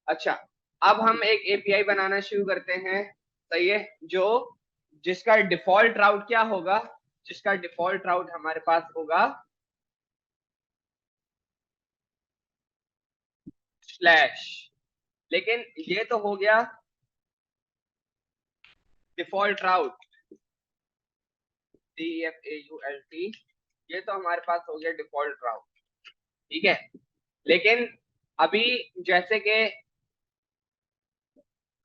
अच्छा, अब हम एक एपीआई बनाना शुरू करते हैं। सही है। जिसका डिफॉल्ट राउट क्या होगा? जिसका डिफॉल्ट राउट हमारे पास होगा स्लैश। लेकिन ये तो हो गया डिफॉल्ट राउट, DEFAULT, ये तो हमारे पास हो गया डिफॉल्ट राउट। ठीक है। लेकिन अभी जैसे कि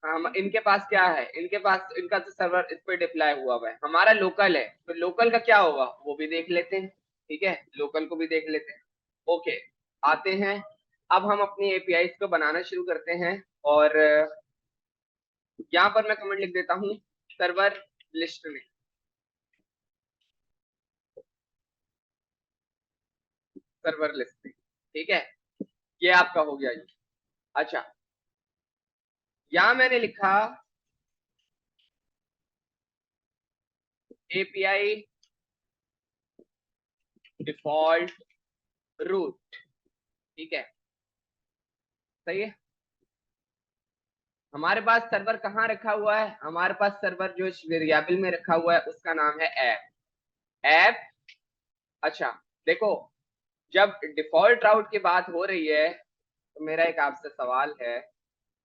हम इनके पास क्या है, इनके पास इनका तो सर्वर इस पे डिप्लॉय हुआ है, हमारा लोकल है, तो लोकल का क्या होगा वो भी देख लेते हैं। ठीक है, लोकल को भी देख लेते हैं। ओके, आते हैं। अब हम अपनी एपीआई को बनाना शुरू करते हैं, और यहाँ पर मैं कमेंट लिख देता हूँ सर्वर लिस्ट में। सर्वर लिस्ट में, ठीक है, ये आपका हो गया ये। अच्छा, यहाँ मैंने लिखा एपीआई डिफॉल्ट रूट। ठीक है, सही है। हमारे पास सर्वर कहाँ रखा हुआ है? हमारे पास सर्वर जो इस वेरिएबल में रखा हुआ है उसका नाम है ऐप। अच्छा, देखो, जब डिफॉल्ट राउट की बात हो रही है तो मेरा एक आपसे सवाल है।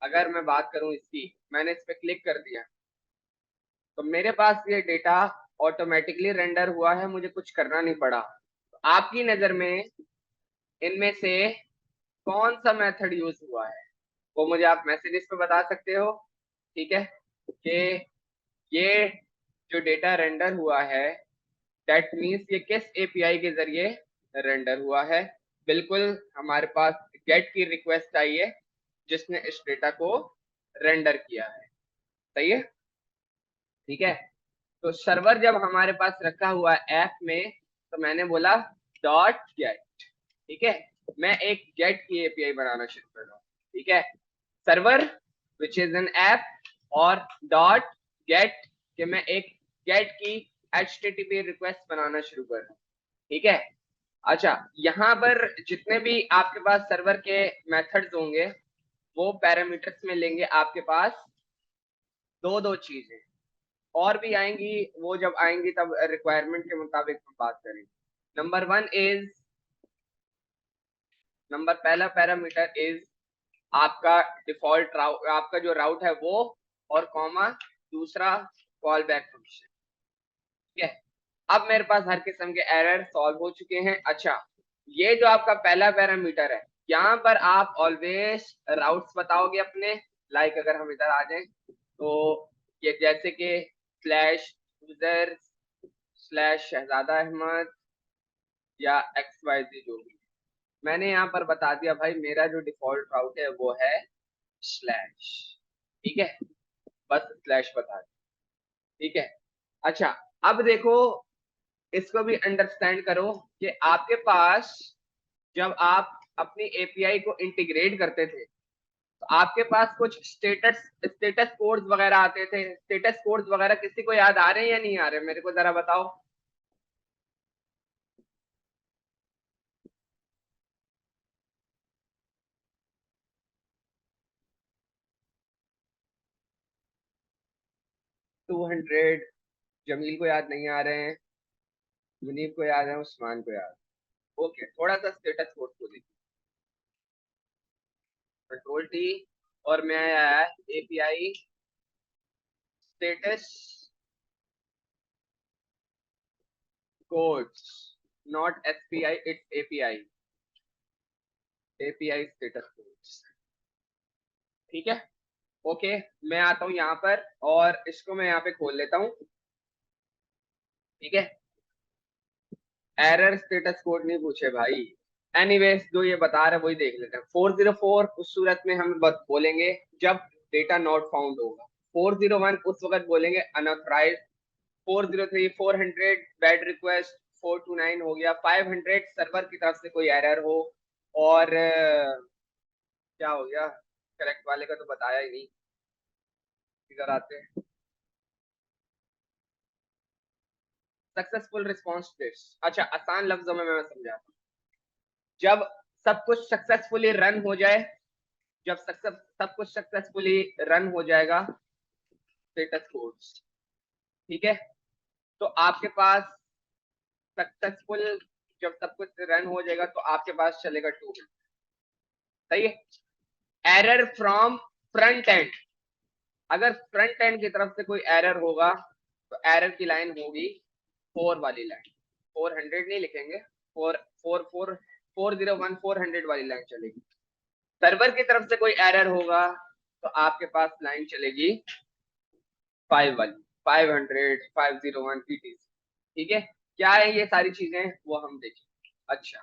अगर मैं बात करूं इसकी, मैंने इस पे क्लिक कर दिया तो मेरे पास ये डेटा ऑटोमेटिकली रेंडर हुआ है, मुझे कुछ करना नहीं पड़ा। तो आपकी नजर में इनमें से कौन सा मेथड यूज हुआ है वो मुझे आप मैसेजेस पे बता सकते हो। ठीक है, कि ये जो डेटा रेंडर हुआ है, दैट मीन्स ये किस एपीआई के जरिए रेंडर हुआ है। बिल्कुल, हमारे पास गेट की रिक्वेस्ट आई है जिसने इस डेटा को रेंडर किया है। सही है। ठीक है, तो सर्वर जब हमारे पास रखा हुआ है ऐप में, तो मैंने बोला डॉट गेट। ठीक है, मैं एक गेट की एपीआई बनाना शुरू कर रहा हूँ। ठीक है, server which is an app, और डॉट गेट कि मैं एक गेट की HTTP रिक्वेस्ट बनाना शुरू कर रहा हूँ। ठीक है। अच्छा, यहाँ पर जितने भी आपके पास सर्वर के मेथड्स होंगे वो पैरामीटर्स में लेंगे आपके पास दो दो चीजें, और भी आएंगी, वो जब आएंगी तब रिक्वायरमेंट के मुताबिक हम बात करेंगे। नंबर वन इज, नंबर पहला पैरामीटर इज आपका डिफॉल्ट राउट, आपका जो राउट है वो, और कॉमा दूसरा कॉल बैक फंक्शन। ठीक है, अब मेरे पास हर किस्म के एरर सॉल्व हो चुके हैं। अच्छा, ये जो आपका पहला पैरामीटर है, यहाँ पर आप ऑलवेज राउट्स बताओगे अपने। लाइक अगर हम इधर आ जाएं तो ये जैसे कि स्लैश यूजर स्लैश शहजादा अहमद या XYZ जो भी, मैंने यहाँ पर बता दिया भाई मेरा जो डिफॉल्ट राउट है वो है स्लैश। ठीक है, बस स्लैश बता दिया। ठीक है। अच्छा, अब देखो, इसको भी अंडरस्टैंड करो कि आपके पास जब आप अपनी एपीआई को इंटीग्रेट करते थे तो आपके पास कुछ स्टेटस स्टेटस कोड्स वगैरह आते थे। स्टेटस कोड्स वगैरह किसी को याद आ रहे हैं या नहीं आ रहे? मेरे को जरा बताओ। 200 जमील को याद नहीं आ रहे हैं, मुनीब को याद है, उस्मान को याद है। ओके, थोड़ा सा स्टेटस कोड को देखिए। कंट्रोल T, और मैं आया API status codes, not SPI, it's API status codes. ठीक है। ओके, मैं आता हूँ यहाँ पर और इसको मैं यहाँ पे खोल लेता हूँ। ठीक है, एरर स्टेटस कोड नहीं पूछे भाई। एनीवेज, जो ये बता रहे वही देख लेते हैं। 404 उस सूरत में हम बोलेंगे जब डेटा नॉट फाउंड होगा। 401 उस वक्त बोलेंगे अनऑथराइज्ड। 403 400 bad request. 429 हो गया 500 सर्वर की तरफ से कोई एरर हो। और क्या हो गया, करेक्ट वाले का तो बताया ही नहीं। इधर आते हैं, सक्सेसफुल रिस्पॉन्स टेस्ट। अच्छा, आसान लफ्जों में मैं समझाता हूँ। जब सब कुछ सक्सेसफुली रन हो जाए जब सब कुछ सक्सेसफुली रन हो जाएगा, स्टेटस कोड्स, ठीक है, तो आपके पास सक्सेसफुल, जब सब कुछ रन हो जाएगा तो आपके पास चलेगा 200, सही है। एरर फ्रॉम फ्रंट एंड, अगर फ्रंट एंड की तरफ से कोई एरर होगा तो एरर की लाइन होगी 4 वाली लाइन, 400 नहीं लिखेंगे, 4014 400 वाली लाइन चलेगी। सर्वर की तरफ से कोई एरर होगा तो आपके पास लाइन चलेगी 5 वाली, 500 501 पीटीसी, ठीक है। क्या है ये सारी चीजें, वो हम देखेंगे। अच्छा,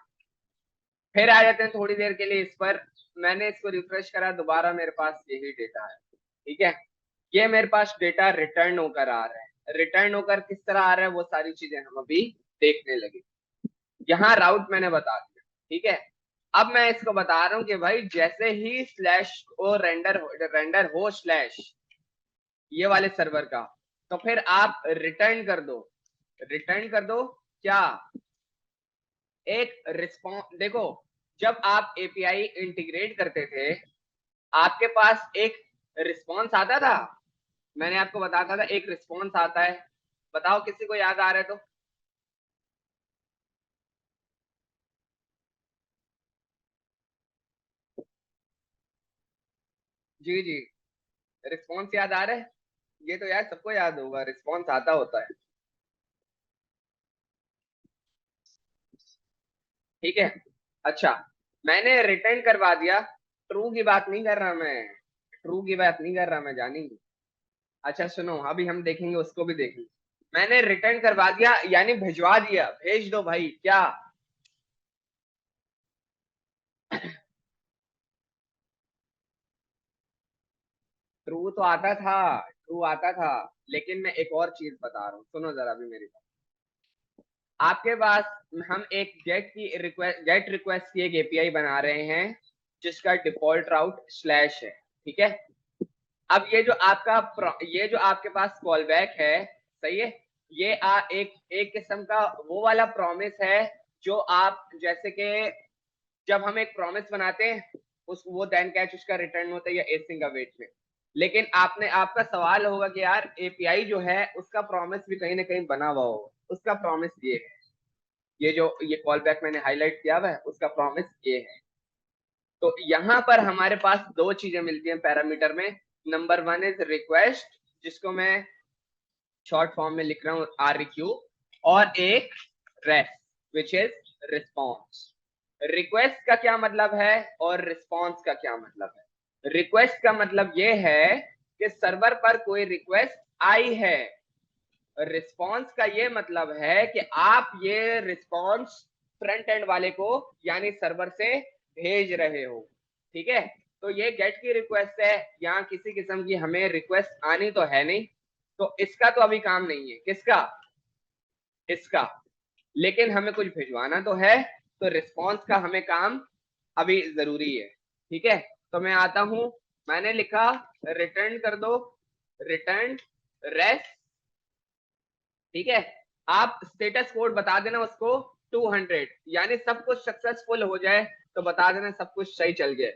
फिर आ जाते हैं थोड़ी देर के लिए इस पर। मैंने इसको रिफ्रेश करा, दोबारा मेरे पास यही डेटा है, ठीक है। ये मेरे पास डेटा रिटर्न होकर आ रहा है। रिटर्न होकर किस तरह आ रहा है वो सारी चीजें हम अभी देखने लगे। यहाँ राउट मैंने बता दिया, ठीक है। अब मैं इसको बता रहा हूँ कि भाई जैसे ही स्लैश को रेंडर हो स्लैश ये वाले सर्वर का, तो फिर आप रिटर्न कर दो। रिटर्न कर दो क्या, एक रिस्पॉन्स। देखो, जब आप एपीआई इंटीग्रेट करते थे आपके पास एक रिस्पॉन्स आता था, मैंने आपको बताता था एक रिस्पॉन्स आता है। बताओ किसी को याद आ रहा है तो। जी जी, रिस्पॉन्स याद आ रहा है, ये तो यार सबको याद होगा, रिस्पॉन्स आता होता है, ठीक है। अच्छा, मैंने रिटर्न करवा दिया, ट्रू की बात नहीं कर रहा मैं, ट्रू की बात नहीं कर रहा मैं, जानेंगे। अच्छा सुनो, अभी हम देखेंगे, उसको भी देखेंगे। मैंने रिटर्न करवा दिया यानी भिजवा दिया, भेज दो भाई, क्या ट्रू तो आता था, ट्रू आता था, लेकिन मैं एक और चीज बता रहा हूँ, सुनो जरा भी मेरी बात। आपके पास हम एक गेट रिक्वेस्ट की एक एपीआई बना रहे हैं जिसका डिफॉल्ट राउट स्लैश है, ठीक है। अब ये जो आपके पास कॉल बैक है, सही है, ये एक एक किस्म का वो वाला प्रॉमिस है जो आप जैसे कि जब हम एक प्रॉमिस बनाते हैं उस वो देन कैच उसका रिटर्न होता है या एसिंग अवेट में। लेकिन आपका सवाल होगा कि यार एपीआई जो है उसका प्रॉमिस भी कहीं ना कहीं बना हुआ होगा। उसका प्रॉमिस ये है, ये जो ये कॉल बैक मैंने हाईलाइट किया हुआ है उसका प्रॉमिस ये है। तो यहाँ पर हमारे पास दो चीजें मिलती हैं पैरामीटर में। नंबर वन इज रिक्वेस्ट, जिसको मैं शॉर्ट फॉर्म में लिख रहा हूँ RQ, और एक rest which is response. Request का क्या मतलब है और रिस्पॉन्स का क्या मतलब है। रिक्वेस्ट का मतलब ये है कि सर्वर पर कोई रिक्वेस्ट आई है, रिस्पॉन्स का ये मतलब है कि आप ये रिस्पॉन्स फ्रंट एंड वाले को यानी सर्वर से भेज रहे हो, ठीक है। तो ये गेट की रिक्वेस्ट है, यहाँ किसी किस्म की हमें रिक्वेस्ट आनी तो है नहीं, तो इसका तो अभी काम नहीं है, किसका, इसका। लेकिन हमें कुछ भिजवाना तो है, तो रिस्पॉन्स का हमें काम अभी जरूरी है, ठीक है। तो मैं आता हूं, मैंने लिखा रिटर्न कर दो, रिटर्न रेस्ट, ठीक है। आप स्टेटस कोड बता देना उसको 200, यानी सब कुछ सक्सेसफुल हो जाए तो बता देना सब कुछ सही चल गया।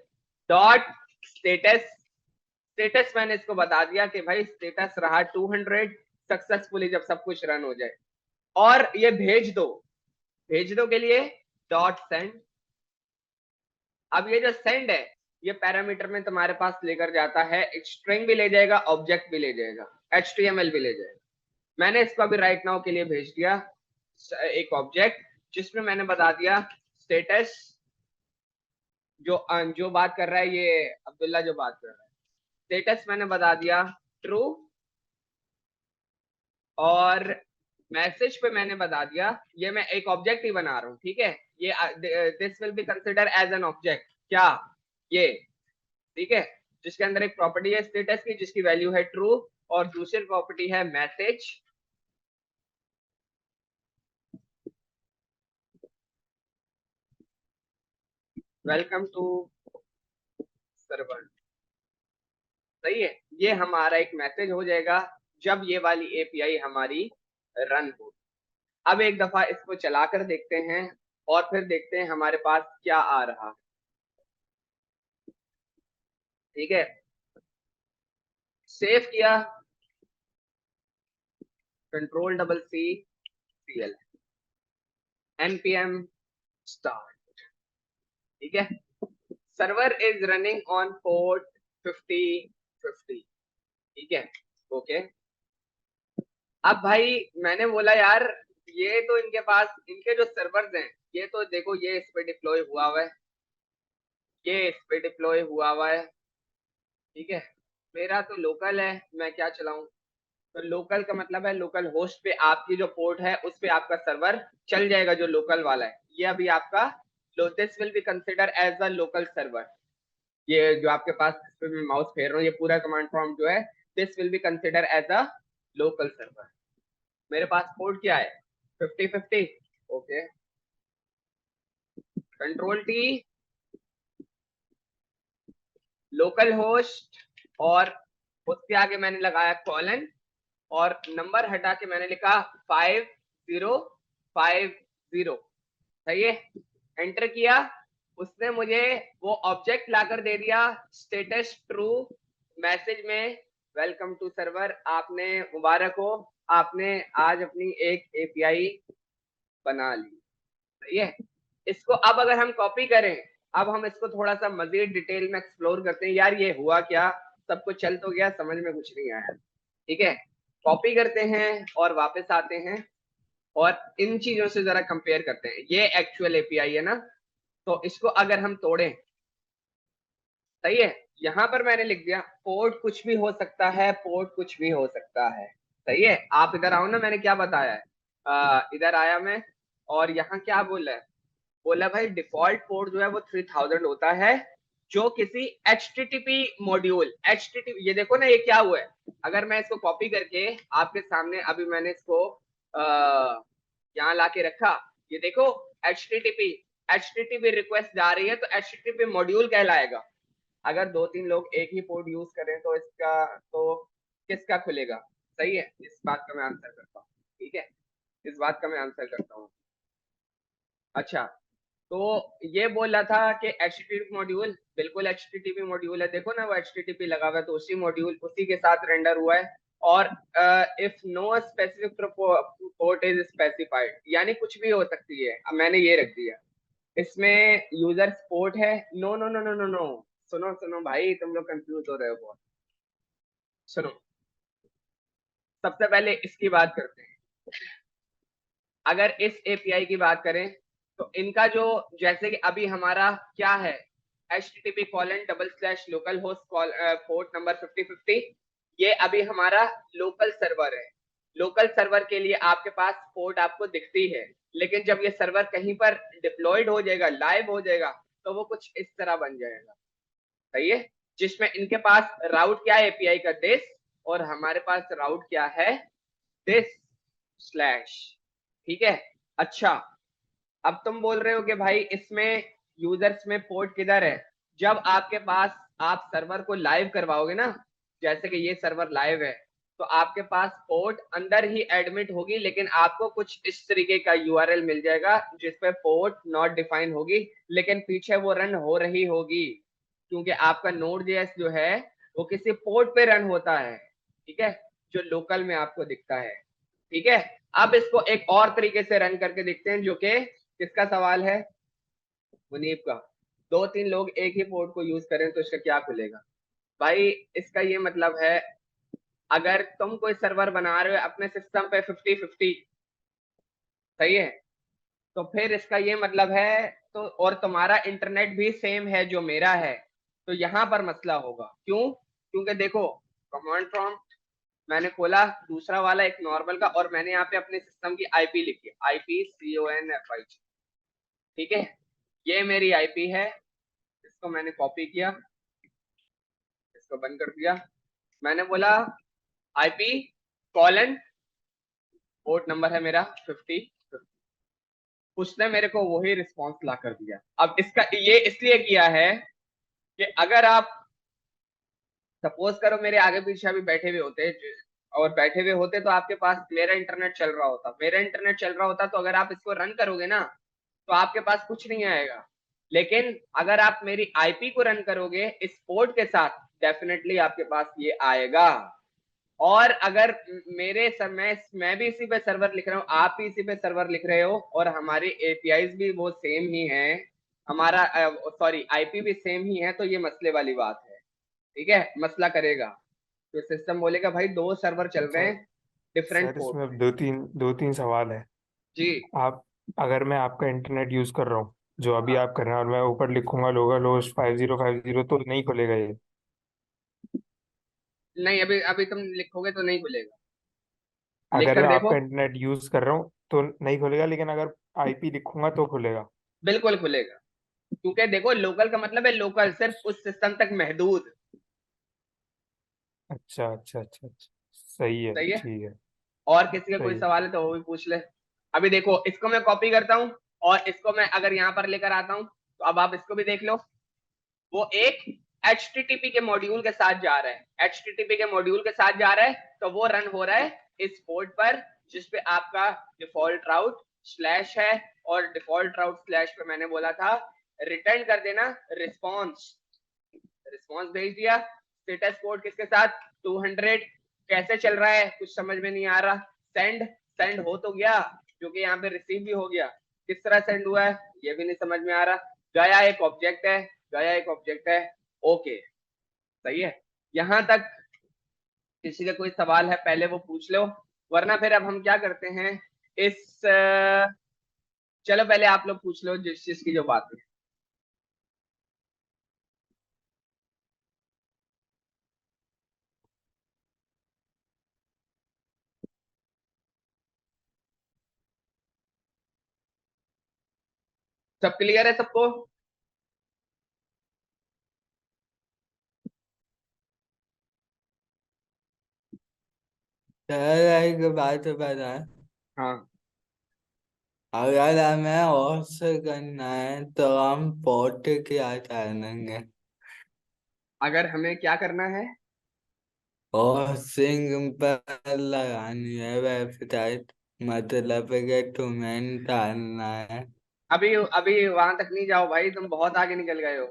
डॉट स्टेटस, स्टेटस मैंने इसको बता दिया कि भाई स्टेटस रहा 200 सक्सेसफुली जब सब कुछ रन हो जाए। और ये भेज दो, भेज दो के लिए डॉट सेंड। अब ये जो सेंड है ये पैरामीटर में तुम्हारे पास लेकर जाता है, एक स्ट्रिंग भी ले जाएगा, ऑब्जेक्ट भी ले जाएगा, HTML भी ले जाएगा। मैंने इसको अभी राइट नाउ के लिए भेज दिया एक ऑब्जेक्ट जिसमें मैंने बता दिया स्टेटस, जो बात कर रहा है ये अब्दुल्ला जो बात कर रहा है, स्टेटस मैंने बता दिया ट्रू, और मैसेज पे मैंने बता दिया, ये मैं एक ऑब्जेक्ट ही बना रहा हूँ, ठीक है। ये this will be consider as an object, क्या ये, ठीक है, जिसके अंदर एक प्रॉपर्टी है स्टेटस की जिसकी वैल्यू है ट्रू, और दूसरी प्रॉपर्टी है मैसेज। वेलकम टू सर्वर, सही है। ये हमारा एक मैसेज हो जाएगा जब ये वाली एपीआई हमारी रन हो। अब एक दफा इसको चलाकर देखते हैं और फिर देखते हैं हमारे पास क्या आ रहा है। ठीक है, सेव किया, control double C CL, npm start. ठीक है, server is running on port 5050। ठीक है, ओके। अब भाई मैंने बोला यार ये तो इनके पास इनके जो सर्वर्स हैं, ये तो देखो ये इस पे डिप्लॉय हुआ हुआ है, ये इस पे डिप्लॉय हुआ हुआ है। ठीक है, मेरा तो लोकल है, मैं क्या चलाऊं? तो लोकल का मतलब है लोकल होस्ट पे आपकी जो पोर्ट है उस पे आपका सर्वर चल जाएगा, जो लोकल वाला है। ये अभी आपका this will be consider as a local server. ये जो आपके पास इस पे मैं माउस फेर रहा हूँ, ये पूरा कमांड प्रॉम्प्ट जो है, this will be consider as a local server. मेरे पास पोर्ट क्या है? 5050। Okay, control T, local host, और उसके आगे मैंने लगाया कॉलन, और नंबर हटा के मैंने लिखा 5050। सही है, एंटर किया, उसने मुझे वो ऑब्जेक्ट लाकर दे दिया स्टेटस ट्रू मैसेज में, वेलकम टू सर्वर, आपने मुबारक हो, आपने आज अपनी एक एपीआई बना ली। सही है, इसको अब अगर हम कॉपी करें, अब हम इसको थोड़ा सा मजीद डिटेल में एक्सप्लोर करते हैं, यार ये हुआ क्या, सब कुछ चल तो गया, समझ में कुछ नहीं आया। ठीक है, कॉपी करते हैं और वापस आते हैं और इन चीजों से जरा कंपेयर करते हैं। ये एक्चुअल एपीआई है ना, तो इसको अगर हम तोड़ें, सही है, यहां पर मैंने लिख दिया पोर्ट कुछ भी हो सकता है, पोर्ट कुछ भी हो सकता है। सही है, आप इधर आओ ना, मैंने क्या बताया है, इधर आया मैं, और यहाँ क्या बोला है, बोला भाई डिफॉल्ट पोर्ट जो है वो 3000 होता है, जो किसी HTTP मॉड्यूल, HTTP, ये देखो ना ये क्या हुआ है, अगर मैं इसको कॉपी करके आपके सामने, अभी मैंने इसको यहाँ लाके रखा, ये देखो HTTP, HTTP रिक्वेस्ट जा रही है तो HTTP मॉड्यूल कहलाएगा। अगर दो तीन लोग एक ही पोर्ट यूज करें तो इसका तो किसका खुलेगा? सही है, इस बात का मैं आंसर करता हूँ। ठीक है, इस बात का मैं आंसर करता हूँ। अच्छा, तो ये बोल रहा था कि HTTP मॉड्यूल, बिल्कुल HTTP मॉड्यूल है, देखो ना वो HTTP लगा हुआ है, तो उसी मॉड्यूल उसी के साथ रेंडर हुआ है। और if no specific port is specified, यानी कुछ भी हो सकती है, अब मैंने ये रख दिया, इसमें यूजर पोर्ट है, no no no no no no, सुनो सुनो भाई, तुम लोग कंफ्यूज हो रहे हो बहुत। सुनो, सबसे पहले इसकी बात करते हैं। अगर इस एपीआई की बात करें तो इनका जो, जैसे कि अभी हमारा क्या है, http://localhost पोर्ट नंबर 5050, ये अभी हमारा लोकल सर्वर है। लोकल सर्वर के लिए आपके पास पोर्ट आपको दिखती है, लेकिन जब ये सर्वर कहीं पर डिप्लॉयड हो जाएगा, लाइव हो जाएगा, तो वो कुछ इस तरह बन जाएगा। सही है, जिसमें इनके पास राउट क्या है एपीआई का, दिस, और हमारे पास राउट क्या है, दिस स्लैश। ठीक है, अच्छा, अब तुम बोल रहे हो कि भाई इसमें यूजर्स में पोर्ट किधर है? जब आपके पास आप सर्वर को लाइव करवाओगे ना, जैसे कि ये सर्वर लाइव है, तो आपके पास पोर्ट अंदर ही एडमिट होगी, लेकिन आपको कुछ इस तरीके का यूआरएल मिल जाएगा जिसपे पोर्ट नॉट डिफाइन होगी, लेकिन पीछे वो रन हो रही होगी, क्योंकि आपका Node.js जो है वो किसी पोर्ट पे रन होता है। ठीक है, जो लोकल में आपको दिखता है। ठीक है, अब इसको एक और तरीके से रन करके देखते हैं, जो कि किसका सवाल है, मुनीब का। दो तीन लोग एक ही पोर्ट को यूज करें तो इसका क्या खुलेगा? भाई इसका ये मतलब है, अगर तुम कोई सर्वर बना रहे हो अपने सिस्टम पे 5050, सही है, तो फिर इसका ये मतलब है, तो और तुम्हारा इंटरनेट भी सेम है जो मेरा है, तो यहाँ पर मसला होगा। क्यों? क्योंकि देखो, कमांड प्रॉम्प्ट मैंने खोला दूसरा वाला एक नॉर्मल का, और मैंने यहाँ पे अपने सिस्टम की आईपी लिखी, IPCONFI। ठीक है, ये मेरी आईपी है, इसको मैंने कॉपी किया, इसको बंद कर दिया, मैंने बोला IP कॉलन, पोर्ट नंबर है मेरा 50, उसने मेरे को वही रिस्पॉन्स ला कर दिया। अब इसका ये इसलिए किया है कि अगर आप सपोज करो मेरे आगे पीछे अभी बैठे हुए होते, और बैठे हुए होते तो आपके पास मेरा इंटरनेट चल रहा होता, मेरा इंटरनेट चल रहा होता, तो अगर आप इसको रन करोगे ना, तो आपके पास कुछ नहीं आएगा। लेकिन अगर आप मेरी आईपी को रन करोगे इस पोर्ट के साथ, डेफिनेटली आपके पास ये आएगा। और अगर मेरे समय मैं भी इसी पे सर्वर लिख रहा हूँ, आप भी इसी पे सर्वर लिख रहे हो, और हमारी एपीआईज भी वो सेम ही है, हमारा सॉरी आईपी भी सेम ही है, तो ये मसले वाली बात है। ठीक है, मसला करेगा तो सिस्टम बोलेगा भाई दो सर्वर चल रहे सर हैं डिफरेंट सर पोर्ट इसमें पे। दो तीन सवाल है। जी आप, अगर मैं आपका इंटरनेट यूज कर रहा हूँ जो अभी हाँ, आप कर रहे हैं, और मैं ऊपर लिखूंगा लोकल होस्ट 5050, तो नहीं खुलेगा ये? नहीं अभी अभी तुम लिखोगे तो नहीं खुलेगा, लिख अगर कर मैं देखो। आपका इंटरनेट यूज कर रहा हूँ तो नहीं खुलेगा, लेकिन अगर आईपी लिखूंगा तो खुलेगा? बिल्कुल खुलेगा, क्योंकि देखो लोकल का मतलब है लोकल, सिर्फ उस सिस्टम तक महदूद। अच्छा अच्छा अच्छा अच्छा, सही है, सही है। ठीक है। और किसी का कोई सही है। सवाल है तो वो भी पूछ ले। अभी देखो इसको मैं कॉपी करता हूँ, और इसको मैं अगर यहाँ पर लेकर आता हूँ, तो अब आप इसको भी देख लो। वो एक HTTP के मॉड्यूल के साथ जा रहा है, HTTP के मॉड्यूल के साथ जा रहा है, तो वो रन हो रहा है इस पोर्ट पर, जिसपे आपका डिफॉल्ट राउट स्लैश है। और डिफॉल्ट राउट स्लैश पे मैंने बोला था रिटर्न कर देना रिस्पॉन्स, रिस्पॉन्स भेज दिया। स्टेटस कोड किसके साथ, 200। कैसे चल रहा है कुछ समझ में नहीं आ रहा। सेंड, सेंड हो तो गया, क्योंकि यहाँ पे रिसीव भी हो गया। किस तरह सेंड हुआ है ये भी नहीं समझ में आ रहा। गया एक ऑब्जेक्ट है, गया एक ऑब्जेक्ट है। ओके, सही है। यहां तक किसी का कोई सवाल है पहले वो पूछ लो, वरना फिर अब हम क्या करते हैं इस चलो पहले आप लोग पूछ लो जिस चीज की जो बात है। सब क्लियर है सबको? सर एक बात बताएं, हाँ, अगर हमें होस्ट करना है तो हम पोर्ट क्या डालेंगे? अगर हमें क्या करना है, होस्टिंग पर लगानी है वेबसाइट, मतलब कि डोमेन डालना है, अभी अभी वहां तक नहीं जाओ भाई, तुम बहुत आगे निकल गए हो,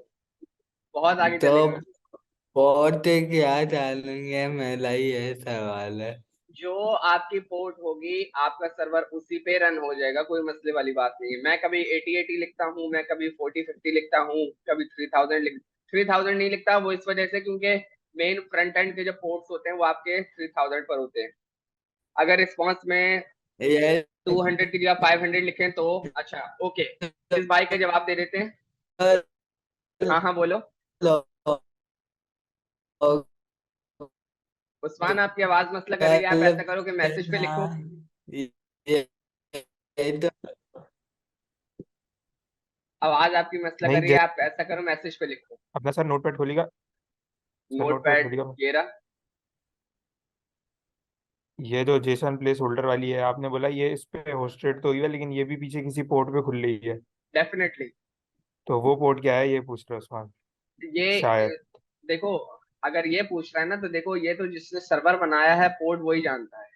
बहुत आगे तो चले गए हो। पोर्ट क्या डालेंगे, मेरा ये सवाल है। जो आपकी पोर्ट होगी आपका सर्वर उसी पे रन हो जाएगा, कोई मसले वाली बात नहीं है। मैं कभी 8080 लिखता हूँ, मैं कभी 4050 लिखता हूँ, कभी 3000 3000 नहीं लिखता, वो इस वजह से क्योंकि मेन फ्रंट एंड के जो पोर्ट्स होते हैं वो आपके 3000 पर होते हैं। अगर रिस्पॉन्स में ये 200 की जगह 500 लिखें तो अच्छा। ओके, इस भाई का जवाब दे देते हैं। हाँ हाँ बोलो। उस्मान आपकी आवाज मसला कर रही है, आप लोकल ऐसा करो कि मैसेज पे करना, लिखो। ये तो आवाज आपकी मसला कर नहीं, रही है, आप ऐसा करो मैसेज पे लिखो। अपना सर नोटपैड खोलिएगा। सर नोट नोटपैड पैड खोलिएगा। ये रहा। ये जो जेसन प्लेस होल्डर वाली है, आपने बोला ये इस पे होस्टेड तो हुई है, लेकिन ये भी पीछे किसी पोर्ट पे खुल रही है। डेफिनेटली। तो तो वो पोर्ट क्या है, ये पूछ रहे हो उस्मान? ये शायद। देखो, अगर ये पूछ रहा है ना तो देखो ये तो जिसने सर्वर बनाया है पोर्ट वही जानता है।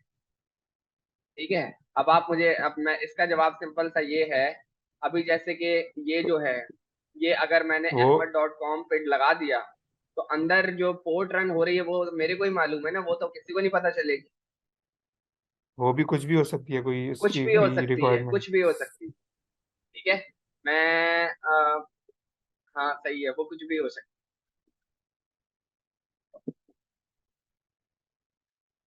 ठीक है, अब आप मुझे, अब मैं इसका जवाब सिंपल सा ये है। अभी जैसे कि ये जो है, ये अगर मैंने वो ahmad.com पे लगा दिया, तो अंदर जो पोर्ट रन हो रही है वो मेरे को ही मालूम है ना, वो तो किसी को नहीं पता चलेगी। वो भी कुछ भी हो सकती है, कोई कुछ उसकी भी हो कोई सकती है, रिक्वायरमेंट। कुछ भी हो सकती है। ठीक है, मैं हाँ सही है, वो कुछ भी हो सकती है।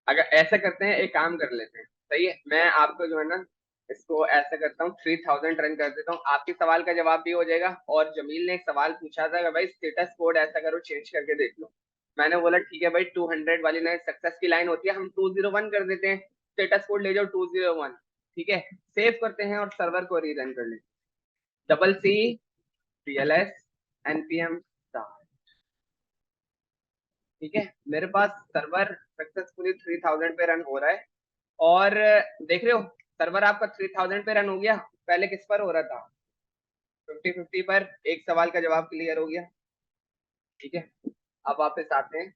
अगर ऐसा करते हैं, एक काम कर लेते हैं, सही है, मैं आपको जो है ना इसको ऐसा करता हूँ 3000 रन कर देता हूँ, आपके सवाल का जवाब भी हो जाएगा। और जमील ने एक सवाल पूछा था कि भाई स्टेटस कोड ऐसा करो चेंज करके देख लो। मैंने बोला ठीक है भाई, 200 वाली लाइन सक्सेस की लाइन होती है, हम 201 कर देते हैं, स्टेटस कोड ले जाओ 201। ठीक है, सेव करते हैं और सर्वर को रीरन कर लेते हैं। Double C CLS NPM start. ठीक है, मेरे पास सर्वर सक्सेसफुली 3000 पे रन हो रहा है। और देख रहे हो, सर्वर आपका 3000 पे रन हो गया। पहले किस पर हो रहा था, 5050 पर। एक सवाल का जवाब क्लियर हो गया। ठीक है, अब वापस आते हैं।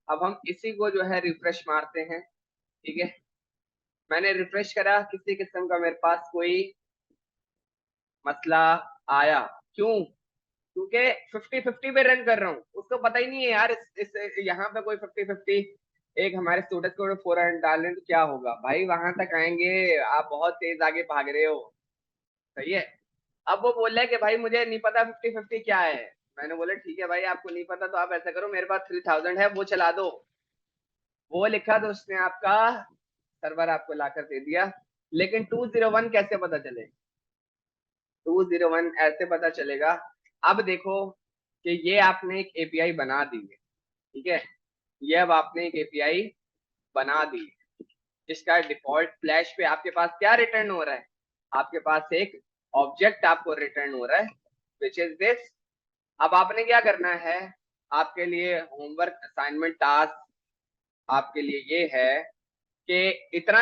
अब हम इसी को जो है रिफ्रेश मारते हैं। ठीक है, मैंने रिफ्रेश करा, किसी किस्म का मेरे पास कोई मसला आया, क्यों? क्योंकि 50-50 पे रन कर रहा हूँ, उसको पता ही नहीं है यार इस यहाँ पे कोई 50-50 एक हमारे स्टूडेंट को 400 डाल रहे तो क्या होगा भाई, वहां तक आएंगे, आप बहुत तेज आगे भाग रहे हो, सही है। अब वो बोल रहा है कि भाई मुझे नहीं पता 50-50 क्या है। मैंने बोला ठीक है भाई, आपको नहीं पता तो आप ऐसा करो, मेरे पास 3000 है वो चला दो। वो लिखा तो उसने आपका सर्वर आपको लाकर दे दिया, लेकिन 201 कैसे पता चले? 201 ऐसे पता चलेगा, अब देखो कि ये आपने एक एपीआई बना दी है, ठीक है, ये अब आपने एक एपीआई बना दी है, इसका डिफॉल्ट फ्लैश पे आपके पास क्या रिटर्न हो रहा है? आपके पास एक ऑब्जेक्ट आपको रिटर्न हो रहा है विच इज दिस। अब आपने क्या करना है, आपके लिए होमवर्क असाइनमेंट टास्क आपके लिए ये है कि इतना